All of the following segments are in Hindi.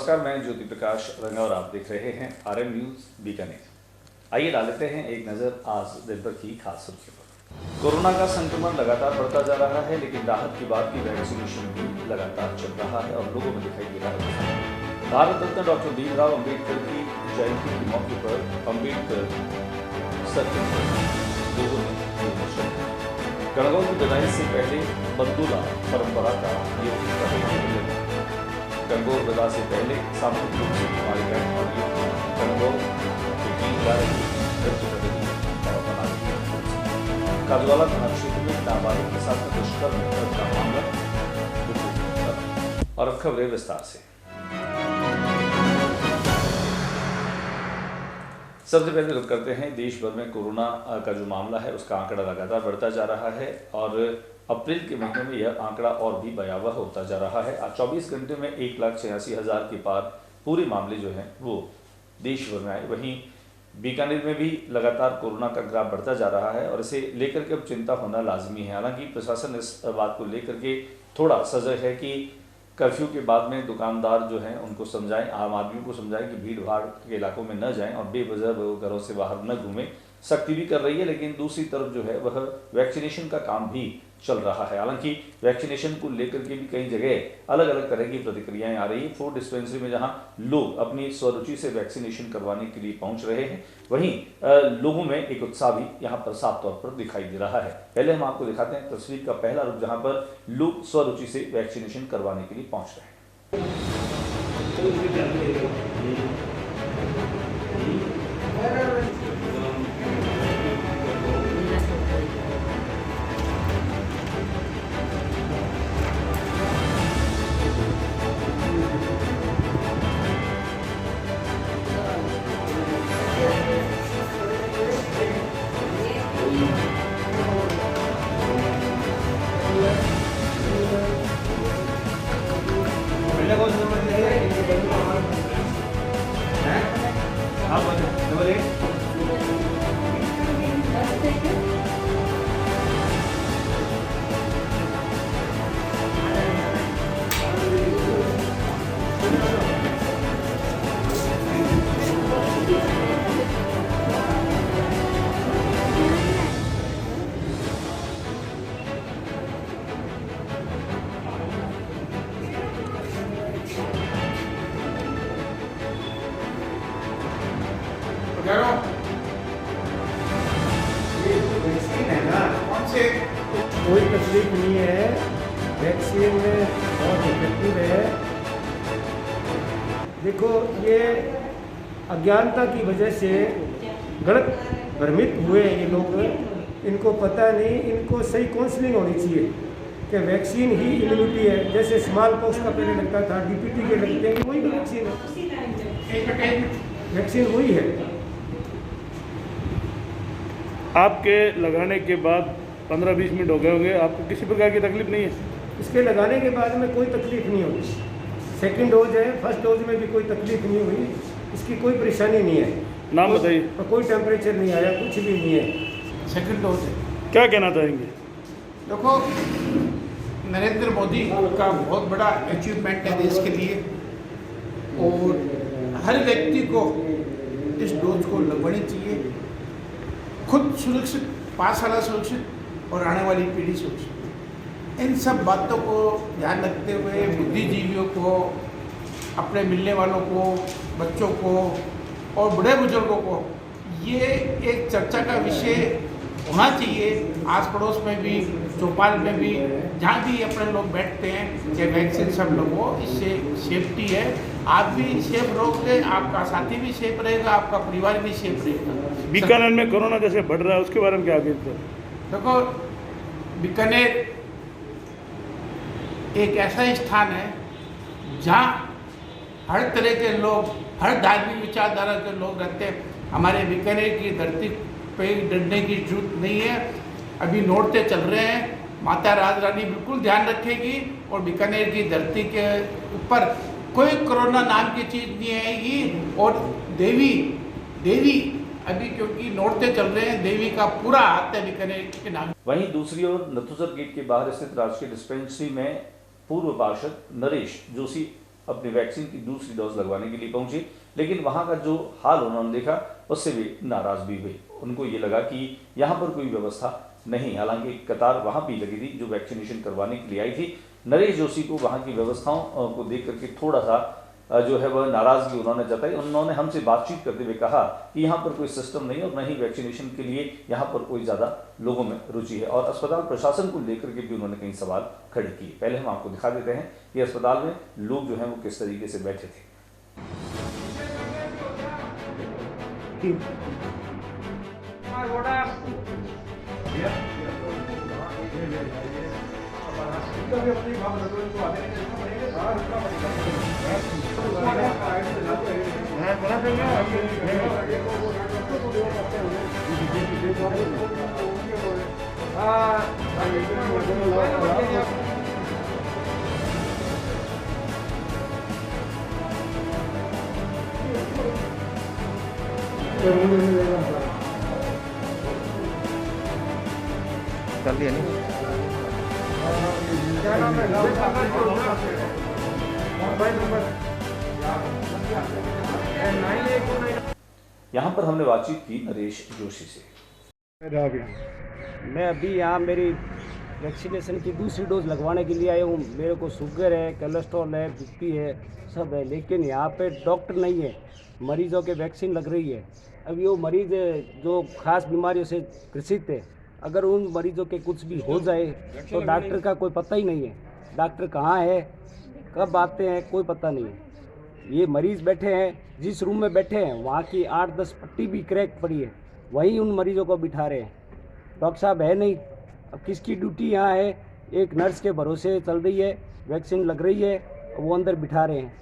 नमस्कार, मैं ज्योति प्रकाश रंगा और आप देख रहे हैं RM न्यूज बीकानेर। आइए डाल लेते हैं एक नजर आज दिन भर की खास सुर्खियों पर। कोरोना का संक्रमण लगातार बढ़ता जा रहा है, लेकिन राहत की बात की वैक्सीनेशन भी लगातार चल रहा है और लोगों में दिखाई दे रहा है। भारत रत्न डॉक्टर भीमराव अम्बेडकर की जयंती के मौके पर अम्बेडकर सर्किल लोगों ने गणगौर की विदाई से पहले बंदूला परंपरा का गणगौर विदा से पहले सामूहिक रूप से हमारे बहन और गणगौर के गीत गा रही काजवाला थाना क्षेत्र में नाबालिग के साथ दुष्कर्म का मामला। और अब खबरें विस्तार से। सबसे पहले रुक करते हैं देश भर में कोरोना का जो मामला है उसका आंकड़ा लगातार बढ़ता जा रहा है और अप्रैल के महीने में यह आंकड़ा और भी भयावह होता जा रहा है। आज 24 घंटे में 1,86,000 के पार पूरे मामले जो हैं वो देश भर में आए। वहीं बीकानेर में भी लगातार कोरोना का ग्राफ बढ़ता जा रहा है और इसे लेकर के अब चिंता होना लाजमी है। हालांकि प्रशासन इस बात को लेकर के थोड़ा सजग है कि कर्फ्यू के बाद में दुकानदार जो हैं उनको समझाएं, आम आदमी को समझाएं कि भीड़ भाड़ के इलाकों में न जाएं और बेवजह वो घरों से बाहर न घूमें। सख्ती भी कर रही है, लेकिन दूसरी तरफ जो है वह वैक्सीनेशन का काम भी चल रहा है। हालांकि वैक्सीनेशन को लेकर के भी कई जगह अलग अलग तरह की प्रतिक्रियाएं आ रही है। फूड डिस्पेंसरी में जहां लोग अपनी स्वरुचि से वैक्सीनेशन करवाने के लिए पहुंच रहे हैं, वहीं लोगों में एक उत्साह भी यहां पर साफ तौर पर दिखाई दे रहा है। पहले हम आपको दिखाते हैं तस्वीर का पहला रूप जहां पर लोग स्वरुचि से वैक्सीनेशन करवाने के लिए पहुंच रहे हैं। कोई तकलीफ नहीं है, वैक्सीन में बहुत इफेक्टिव है। देखो, ये अज्ञानता की वजह से गलत भ्रमित हुए ये लोग, इनको पता नहीं, इनको सही काउंसलिंग होनी चाहिए कि वैक्सीन ही इम्यूनिटी है। जैसे स्मॉल पॉक्स का पहले लगता था, DPT के लगते हैं, वही तो वैक्सीन है, वैक्सीन वही है। आपके लगाने के बाद 15-20 मिनट हो गए होंगे, आपको किसी प्रकार की तकलीफ नहीं है? इसके लगाने के बाद में कोई तकलीफ नहीं होगी। सेकंड डोज है, फर्स्ट डोज में भी कोई तकलीफ नहीं हुई, इसकी कोई परेशानी नहीं है। नाम बताइए। कोई टेम्परेचर नहीं आया, कुछ भी नहीं है। सेकंड डोज है। क्या कहना चाहेंगे? देखो, नरेंद्र मोदी का बहुत बड़ा अचीवमेंट है देश के लिए और हर व्यक्ति को इस डोज को लगवानी चाहिए। खुद सुरक्षित, 5 साल सुरक्षित और आने वाली पीढ़ी सुरक्षित। इन सब बातों को ध्यान रखते हुए बुद्धिजीवियों को, अपने मिलने वालों को, बच्चों को और बड़े बुजुर्गों को ये एक चर्चा का विषय होना चाहिए, आस पड़ोस में भी, चौपाल में भी, जहाँ भी अपने लोग बैठते हैं कि वैक्सीन सब लोगों, इससे सेफ्टी है। आप भी सेफ रहोगे, आपका साथी भी सेफ रहेगा, आपका परिवार भी सेफ रहेगा। बीकानेर में कोरोना जैसे बढ़ रहा है उसके बारे में क्या कहते हैं? देखो, बीकानेर एक ऐसा स्थान है जहाँ हर तरह के लोग, हर धार्मिक विचारधारा के लोग रहते हैं। हमारे बीकानेर की धरती पे डरने की जरूरत नहीं है। अभी नौरते चल रहे हैं, माता राजरानी बिल्कुल ध्यान रखेगी और बीकानेर की धरती के ऊपर कोई कोरोना नाम की चीज़ नहीं आएगी। और देवी अभी क्योंकि नौरते चल रहे हैं, देवी का पूरा हाथ है बीकानेर के नाम। वहीं दूसरी ओर नथुसर गेट के बाहर स्थित राजकीय डिस्पेंसरी में पूर्व पार्षद नरेश जोशी अपनी वैक्सीन की दूसरी डोज लगवाने के लिए पहुंचे, लेकिन वहां का जो हाल उन्होंने देखा उससे वे नाराज भी हुए। उनको ये लगा कि यहाँ पर कोई व्यवस्था नहीं, हालांकि कतार वहां भी लगी थी जो वैक्सीनेशन करवाने के लिए आई थी। नरेश जोशी को वहां की व्यवस्थाओं को देख करके थोड़ा सा जो है वह नाराजगी उन्होंने जताई। उन्होंने हमसे बातचीत करते हुए कहा कि यहाँ पर कोई सिस्टम नहीं है और न ही वैक्सीनेशन के लिए यहाँ पर कोई ज़्यादा लोगों में रुचि है, और अस्पताल प्रशासन को लेकर के भी उन्होंने कई सवाल खड़े किए। पहले हम आपको दिखा देते हैं कि अस्पताल में लोग जो हैं वो किस तरीके से बैठे थे। कर दिया नहीं। यहाँ पर हमने बातचीत की नरेश जोशी से। मैं अभी यहाँ मेरी वैक्सीनेशन की दूसरी डोज लगवाने के लिए आया हूँ। मेरे को शुगर है, कोलेस्ट्रॉल है, बीपी है, सब है, लेकिन यहाँ पे डॉक्टर नहीं है। मरीजों के वैक्सीन लग रही है। अब ये मरीज जो खास बीमारियों से ग्रसित है, अगर उन मरीजों के कुछ भी हो जाए तो डॉक्टर का कोई पता ही नहीं है। डॉक्टर कहाँ है, कब आते हैं, कोई पता नहीं है। ये मरीज़ बैठे हैं, जिस रूम में बैठे हैं वहाँ की 8-10 पट्टी भी क्रैक पड़ी है, वहीं उन मरीजों को बिठा रहे हैं। डॉक्टर साहब है नहीं। अब किसकी ड्यूटी यहाँ है? एक नर्स के भरोसे चल रही है, वैक्सीन लग रही है, वो अंदर बिठा रहे हैं।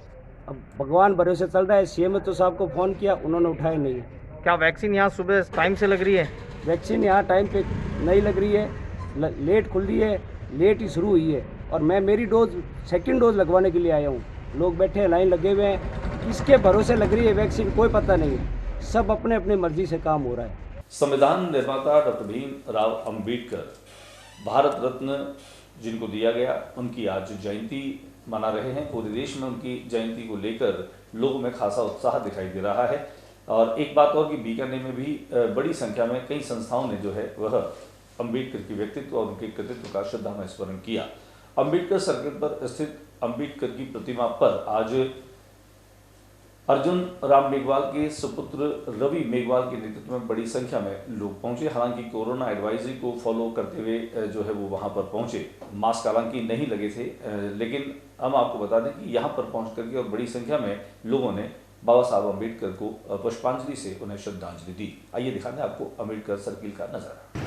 अब भगवान भरोसे चल रहा है। सीएमओ साहब को फ़ोन किया, उन्होंने उठाया नहीं है। क्या वैक्सीन यहाँ सुबह टाइम से लग रही है? वैक्सीन यहाँ टाइम पे नहीं लग रही है, लेट खुल रही है, लेट ही शुरू हुई है। और मैं मेरी सेकंड डोज लगवाने के लिए आया हूँ। लोग बैठे हैं, लाइन लगे हुए हैं। किसके भरोसे लग रही है वैक्सीन, कोई पता नहीं है। सब अपने अपने मर्जी से काम हो रहा है। संविधान निर्माता डॉक्टर भीमराव अंबेडकर, भारत रत्न जिनको दिया गया, उनकी आज जयंती मना रहे हैं। पूरे देश में उनकी जयंती को लेकर लोगों में खासा उत्साह दिखाई दे रहा है। और एक बात और कि बीकानेर में भी बड़ी संख्या में कई संस्थाओं ने जो है वह अंबेडकर के व्यक्तित्व और उनके कृतित्व का श्रद्धामय स्मरण किया। अंबेडकर सर्किल पर स्थित अंबेडकर की प्रतिमा पर आज अर्जुन राम मेघवाल के सुपुत्र रवि मेघवाल के नेतृत्व में बड़ी संख्या में लोग पहुंचे। हालांकि कोरोना एडवाइजरी को फॉलो करते हुए जो है वो वहां पर पहुंचे। मास्क हालांकि नहीं लगे थे, लेकिन हम आपको बता दें कि यहां पर पहुंच करके और बड़ी संख्या में लोगों ने बाबा साहब अम्बेडकर को पुष्पांजलि से उन्हें श्रद्धांजलि दी। आइए दिखाते हैं आपको अम्बेडकर सर्किल का नजारा।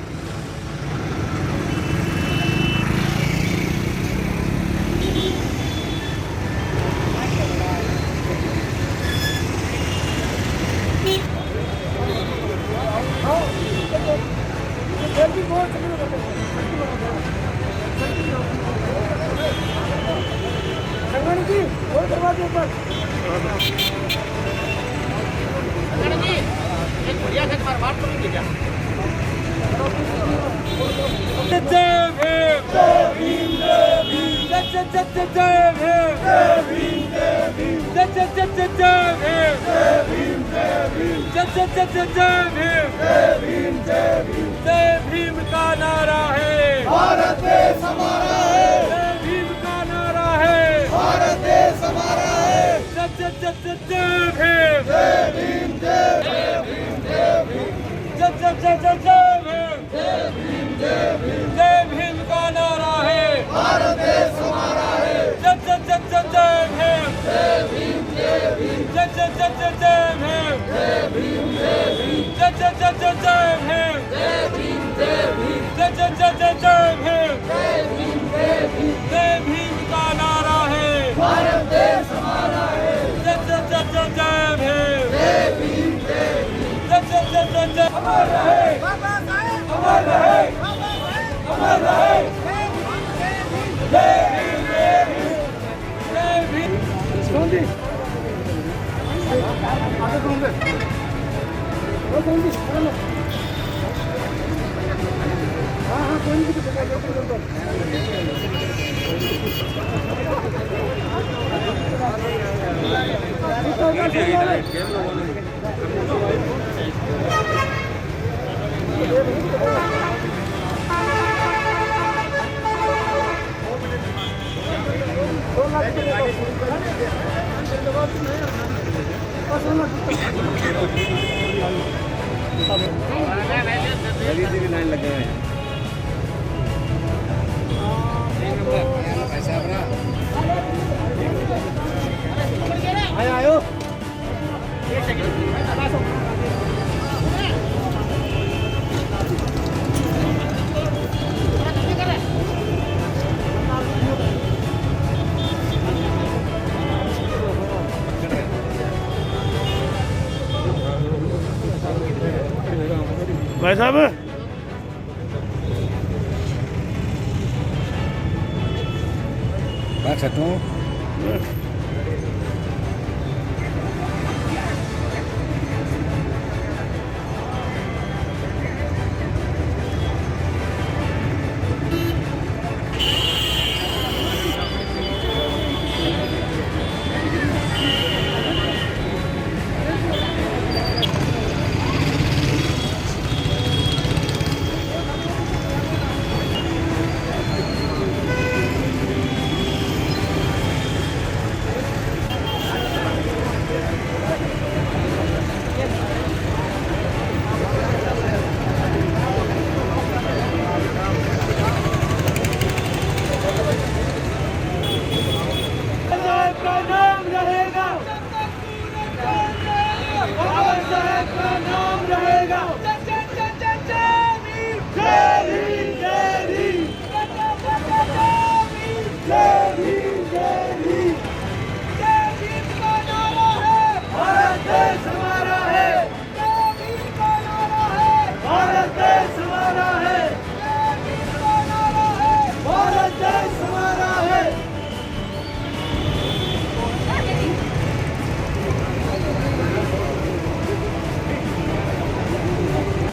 जय भीम का नारा है, भारत देश हमारा है। जय भीम का नारा है, भारत देश हमारा है। जय भीम, जय भीम, जय भीम, जय भीम, जय भीम, जय भीम, जय भीम का नारा है, भारत देश हमारा है। जय भीम, जय भीम, जय भीम, जय भीम, जय भीम, जय भीम, जय भीम, जय भीम, जय भीम, जय भीम, जय भीम का नारा है, भारत देश हमारा है। जय भीम, जय भीम, जय अमर रहे, अमर रहे, अमर रहे। जय भीम, जय भीम, जय भीम। हाँ, भाई साहब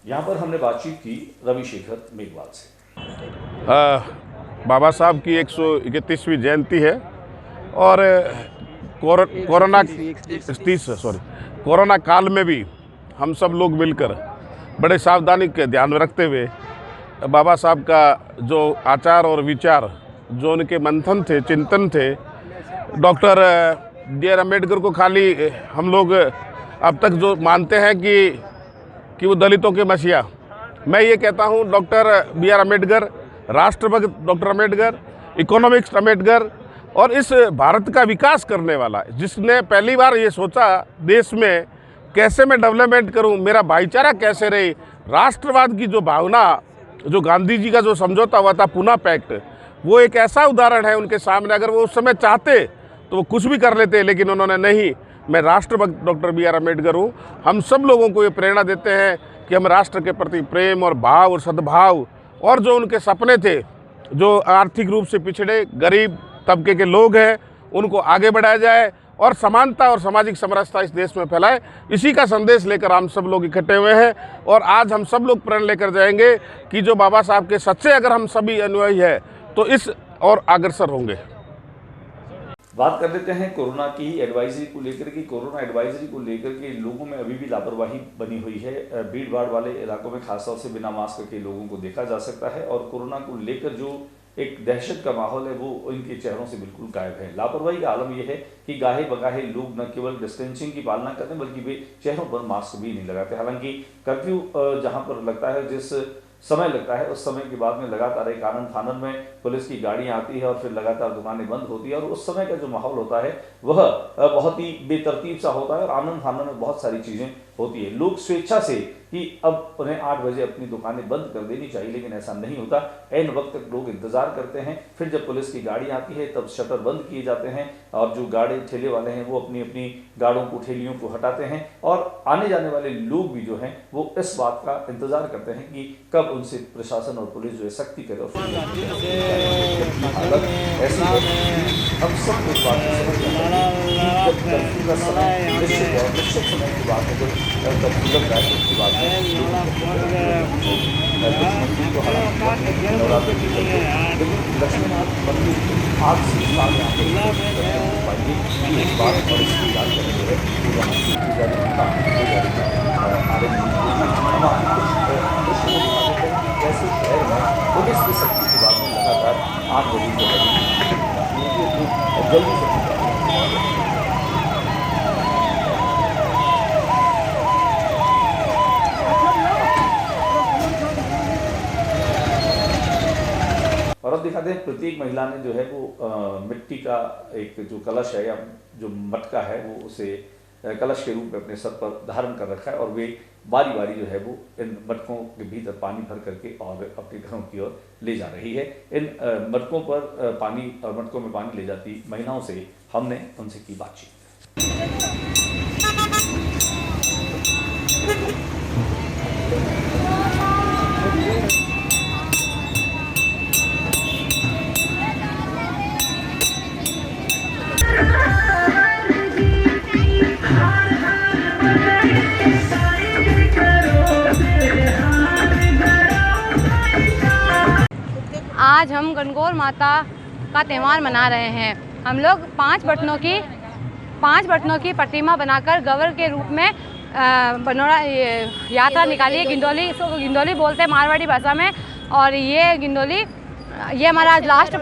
यहाँ पर हमने बातचीत की रविशेखर मेघवाल से। बाबा साहब की 131वीं जयंती है और कोरोना काल में भी हम सब लोग मिलकर बड़े सावधानी के ध्यान में रखते हुए बाबा साहब का जो आचार और विचार, जो उनके मंथन थे, चिंतन थे, डॉक्टर B.R. अम्बेडकर को खाली हम लोग अब तक जो मानते हैं कि वो दलितों के मसीहा, मैं ये कहता हूँ डॉक्टर B.R. अम्बेडकर, राष्ट्रभक्त डॉक्टर अम्बेडकर, इकोनॉमिक्स अम्बेडकर और इस भारत का विकास करने वाला, जिसने पहली बार ये सोचा देश में कैसे मैं डेवलपमेंट करूं, मेरा भाईचारा कैसे रहे, राष्ट्रवाद की जो भावना, जो गांधी जी का जो समझौता हुआ था पूना पैक्ट, वो एक ऐसा उदाहरण है उनके सामने। अगर वो उस समय चाहते तो वो कुछ भी कर लेते, लेकिन उन्होंने नहीं। मैं राष्ट्रभक्त डॉक्टर B.R. अम्बेडकर हूँ। हम सब लोगों को ये प्रेरणा देते हैं कि हम राष्ट्र के प्रति प्रेम और भाव और सद्भाव और जो उनके सपने थे, जो आर्थिक रूप से पिछड़े गरीब तबके के लोग हैं, उनको आगे बढ़ाया जाए और समानता और सामाजिक समरसता इस देश में फैलाए। इसी का संदेश लेकर हम सब लोग इकट्ठे हुए हैं और आज हम सब लोग प्रण लेकर जाएंगे कि जो बाबा साहब के सच्चे अगर हम सभी अनुयायी हैं तो इस और अग्रसर होंगे। बात कर लेते हैं कोरोना की एडवाइजरी को लेकर की। कोरोना एडवाइजरी को लेकर के लोगों में अभी भी लापरवाही बनी हुई है। भीड़ भाड़ वाले इलाकों में खासतौर से बिना मास्क के लोगों को देखा जा सकता है और कोरोना को लेकर जो एक दहशत का माहौल है वो इनके चेहरों से बिल्कुल गायब है। लापरवाही का आलम यह है कि गाहे बगाहे लोग न केवल डिस्टेंसिंग की पालना करते हैं बल्कि वे चेहरों पर मास्क भी नहीं लगाते। हालांकि कर्फ्यू जहां पर लगता है, जिस समय लगता है, उस समय के बाद में लगातार एक आनन फानन में पुलिस की गाड़ियां आती है और फिर लगातार दुकानें बंद होती है और उस समय का जो माहौल होता है वह बहुत ही बेतरतीब सा होता है और आनन फानन में बहुत सारी चीजें होती है। लोग स्वेच्छा से कि अब उन्हें 8 बजे अपनी दुकानें बंद कर देनी चाहिए, लेकिन ऐसा नहीं होता। ऐन वक्त तक लोग इंतजार करते हैं, फिर जब पुलिस की गाड़ी आती है तब शटर बंद किए जाते हैं और जो गाड़ी ठेले वाले हैं वो अपनी अपनी गाड़ों को, ठेलियों को हटाते हैं और आने जाने वाले लोग भी जो हैं वो इस बात का इंतजार करते हैं कि कब उनसे प्रशासन और पुलिस जो है सख्ती करे। हम सब कुछ बात निश्चित समय की बात है, जब बैठक की बात है लक्ष्मीनाथ मंदिर आज से साल यहाँ पर कि इस बात और इसकी याद करने जो है वो वहाँ की पूजा काम हो जा रही है। हमारे हम आपको कुछ दृश्य दिखा देते हैं कि कैसे शहर में पुलिस की सख्ती के बाद में लगातार 8 बजे जो है जल्दी से और अब दिखाते हैं प्रत्येक महिला ने जो है वो मिट्टी का एक जो कलश है या जो मटका है वो उसे कलश के रूप में अपने सर पर धारण कर रखा है और वे बारी बारी जो है वो इन मटकों के भीतर पानी भर करके और अपने घरों की ओर ले जा रही है। इन मटकों पर पानी और मटकों में पानी ले जाती महिलाओं से हमने उनसे की बातचीत। आज हम गणगौर माता का त्यौहार मना रहे हैं। हम लोग 5 बर्तनों की प्रतिमा बनाकर गवर के रूप में बनोड़ा यात्रा निकाली है। गिंदौली, इसको गिंदौली बोलते हैं मारवाड़ी भाषा में। और ये गिंदौली ये हमारा लास्ट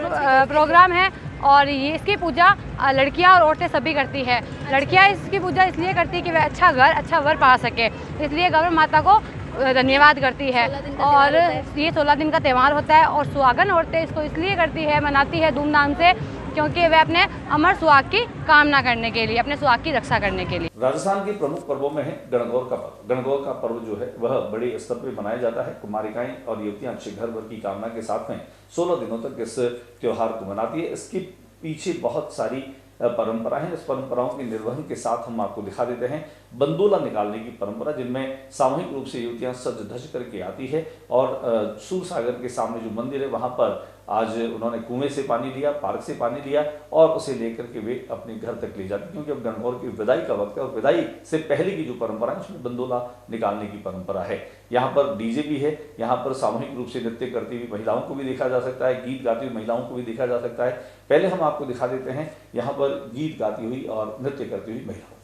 प्रोग्राम है और ये इसकी पूजा लड़कियां और औरतें सभी करती है। लड़कियां इसकी पूजा इसलिए करती है कि वह अच्छा वर पा सके, इसलिए गवर माता को धन्यवाद करती है। और ये 16 दिन का त्यौहार होता है और सुहागन औरतें इसको इसलिए करती है, मनाती है धूमधाम से, क्योंकि वे अपने अमर सुहाग की कामना करने के लिए, अपने सुहाग की रक्षा करने के लिए। राजस्थान के प्रमुख पर्वों में है गणगौर का पर्व। गणगौर का पर्व जो है वह बड़े स्तर पर मनाया जाता है। कुमारिकाएं और युवतियां अच्छे घर भर की कामना के साथ में 16 दिनों तक इस त्योहार को मनाती है। इसके पीछे बहुत सारी परंपरा है। इस परंपराओं के निर्वहन के साथ हम आपको दिखा देते हैं बंदोला निकालने की परंपरा, जिनमें सामूहिक रूप से युवतियां सज धज करके आती है और सूर सागर के सामने जो मंदिर है वहां पर आज उन्होंने कुएं से पानी लिया, पार्क से पानी लिया और उसे लेकर के वे अपने घर तक ले जाती, क्योंकि अब गणगौर की विदाई का वक्त है और विदाई से पहले की जो परंपरा है उसमें बंदोला निकालने की परंपरा है। यहाँ पर डीजे भी है, यहाँ पर सामूहिक रूप से नृत्य करती हुई महिलाओं को भी देखा जा सकता है, गीत गाती हुई महिलाओं को भी देखा जा सकता है। पहले हम आपको दिखा देते हैं यहाँ पर गीत गाती हुई और नृत्य करती हुई महिलाओं को।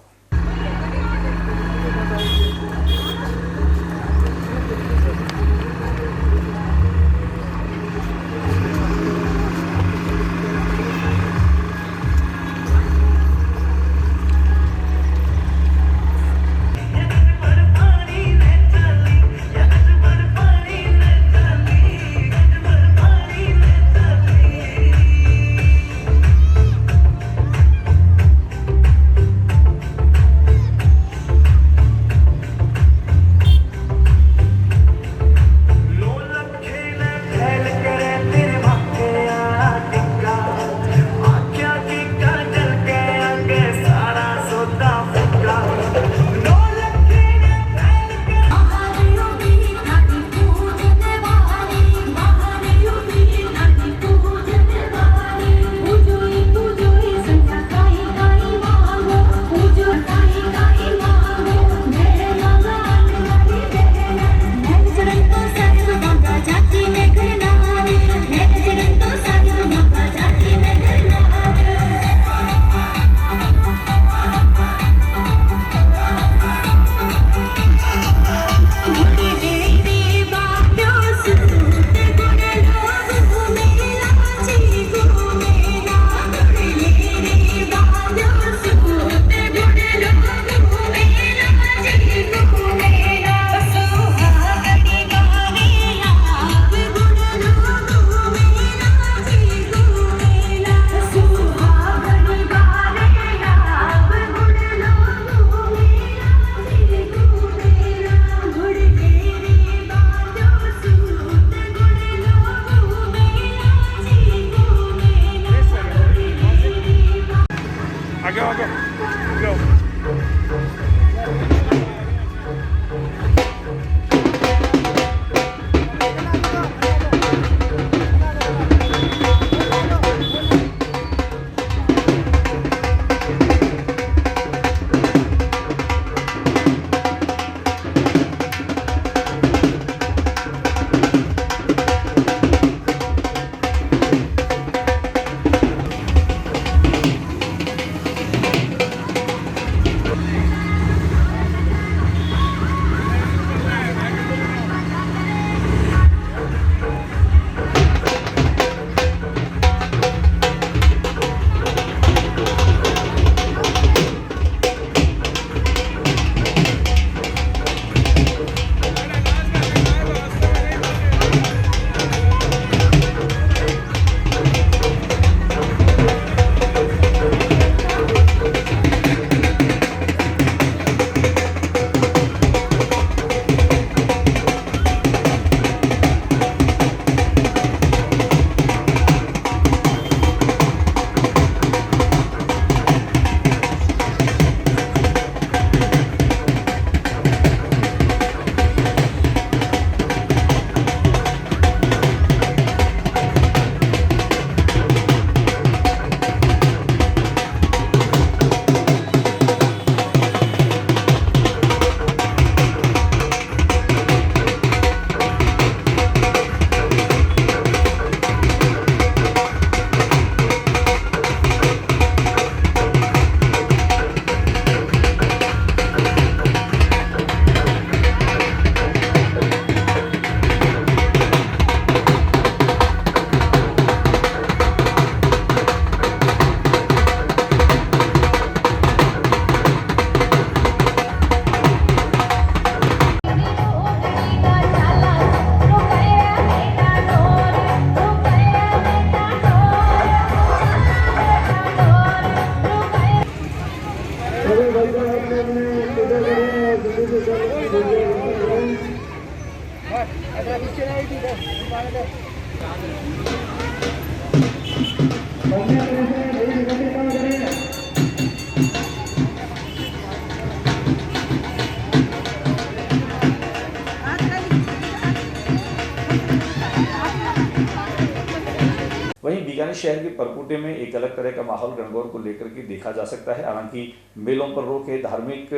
वहीं बीकानेर शहर के परकोटे में एक अलग तरह का माहौल गणगौर को लेकर के देखा जा सकता है। हालांकि मेलों पर रोक है, धार्मिक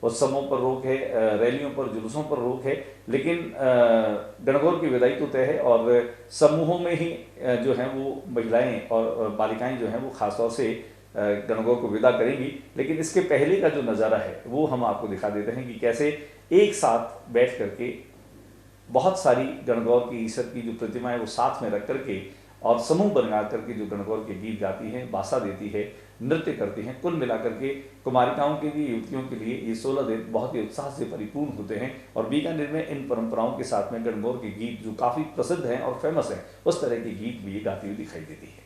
उत्सवों पर रोक है, रैलियों पर, जुलूसों पर रोक है, लेकिन गणगौर की विदाई तो तय है और समूहों में ही जो है वो महिलाएं और बालिकाएं जो हैं वो खासतौर से गणगौर को विदा करेंगी। लेकिन इसके पहले का जो नज़ारा है वो हम आपको दिखा देते हैं कि कैसे एक साथ बैठ करके बहुत सारी गणगौर की ईसर की जो प्रतिमा है वो साथ में रख करके और समूह बना करके जो गणगौर के गीत गाती हैं, बासा देती है, नृत्य करती हैं। कुल मिलाकर के कुमारिकाओं के लिए, युवतियों के लिए ये 16 दिन बहुत ही उत्साह से परिपूर्ण होते हैं और बीकानेर में इन परंपराओं के साथ में गणगौर के गीत जो काफ़ी प्रसिद्ध हैं और फेमस हैं, उस तरह के गीत भी ये गाती हुई दिखाई देती है।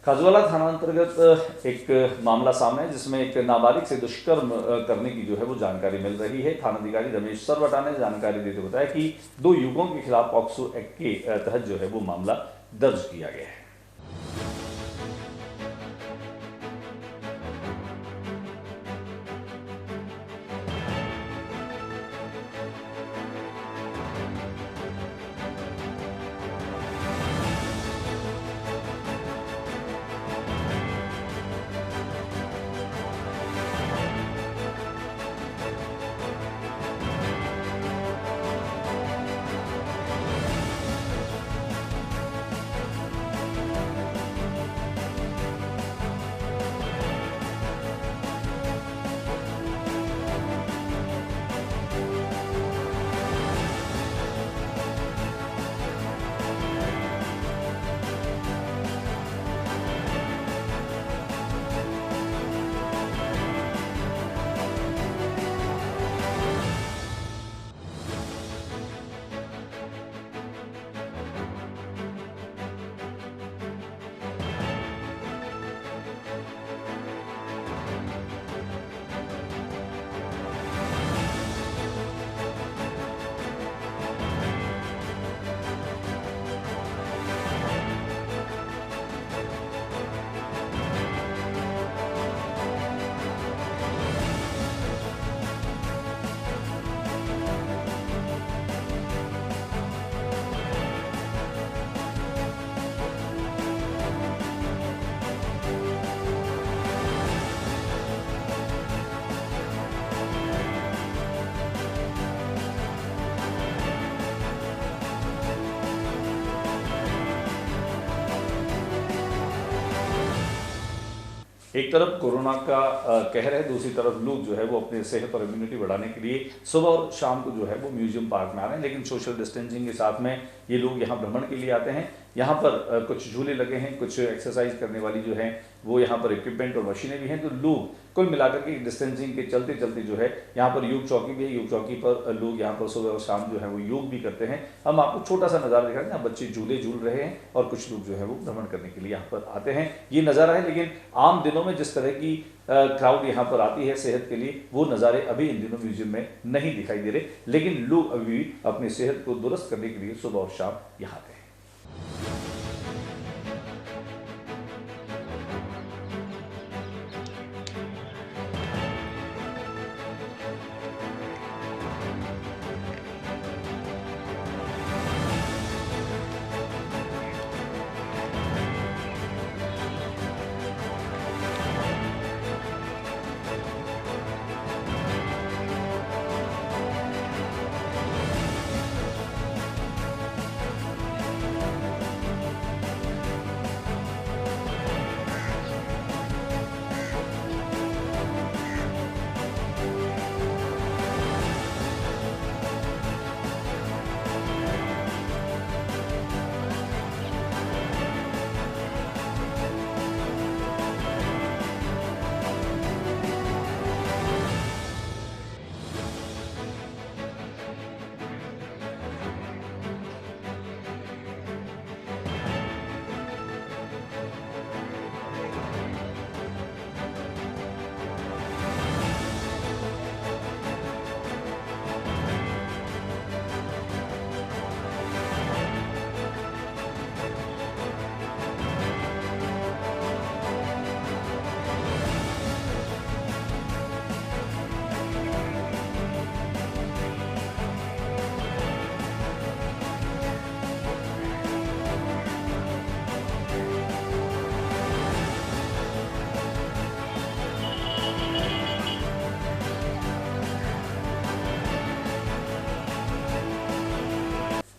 खाजूवाला थाना अंतर्गत एक मामला सामने है जिसमें एक नाबालिग से दुष्कर्म करने की जो है वो जानकारी मिल रही है। थानाधिकारी रमेश सरवटा ने जानकारी देते बताया कि 2 युवकों के खिलाफ पॉक्सो एक्ट के तहत जो है वो मामला दर्ज किया गया है। एक तरफ कोरोना का कहर है, दूसरी तरफ लोग जो है वो अपनी सेहत और इम्यूनिटी बढ़ाने के लिए सुबह और शाम को जो है वो म्यूजियम पार्क में आ रहे हैं, लेकिन सोशल डिस्टेंसिंग के साथ में ये लोग यहाँ भ्रमण के लिए आते हैं। यहाँ पर कुछ झूले लगे हैं, कुछ एक्सरसाइज करने वाली जो है वो यहाँ पर इक्विपमेंट और मशीनें भी हैं। तो लोग कुल मिलाकर के डिस्टेंसिंग के चलते चलते जो है यहाँ पर योग चौकी भी है, योग चौकी पर लोग यहाँ पर सुबह और शाम जो है वो योग भी करते हैं। हम आपको छोटा सा नज़ारा दिखा रहे हैं, बच्चे झूले झूल रहे हैं और कुछ लोग जो है वो भ्रमण करने के लिए यहाँ पर आते हैं। ये नज़ारा है, लेकिन आम दिनों में जिस तरह की क्राउड यहाँ पर आती है सेहत के लिए, वो नज़ारे अभी इन दिनों म्यूजियम में नहीं दिखाई दे रहे, लेकिन लोग अभी भी अपनी सेहत को दुरुस्त करने के लिए सुबह और शाम यहाँ आते हैं।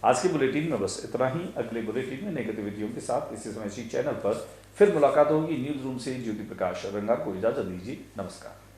आज के बुलेटिन में बस इतना ही। अगले बुलेटिन में नई गतिविधियों के साथ इसी समय इसी चैनल पर फिर मुलाकात होगी। न्यूज रूम से ज्योति प्रकाश रंगार को इजाजत दीजिए। नमस्कार।